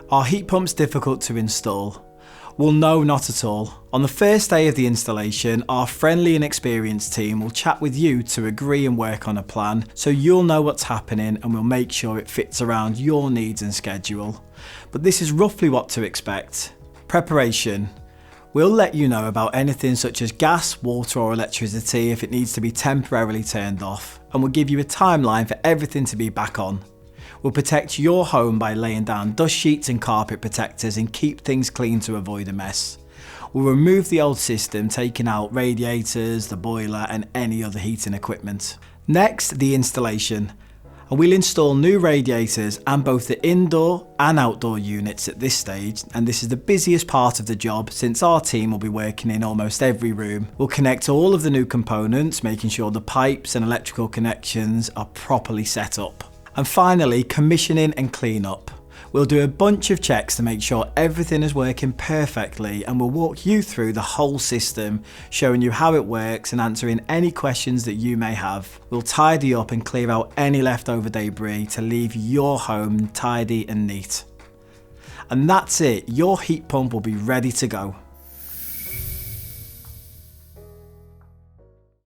Are heat pumps difficult to install? Well, no, not at all. On the first day of the installation, our friendly and experienced team will chat with you to agree and work on a plan so you'll know what's happening and we'll make sure it fits around your needs and schedule. But this is roughly what to expect. Preparation. We'll let you know about anything such as gas, water or electricity if it needs to be temporarily turned off, and we'll give you a timeline for everything to be back on. We'll protect your home by laying down dust sheets and carpet protectors and keep things clean to avoid a mess. We'll remove the old system, taking out radiators, the boiler and any other heating equipment. Next, the installation. And we'll install new radiators and both the indoor and outdoor units at this stage, and this is the busiest part of the job since our team will be working in almost every room. We'll connect all of the new components, making sure the pipes and electrical connections are properly set up. And finally, commissioning and cleanup. We'll do a bunch of checks to make sure everything is working perfectly, and we'll walk you through the whole system, showing you how it works and answering any questions that you may have. We'll tidy up and clear out any leftover debris to leave your home tidy and neat. And that's it, your heat pump will be ready to go.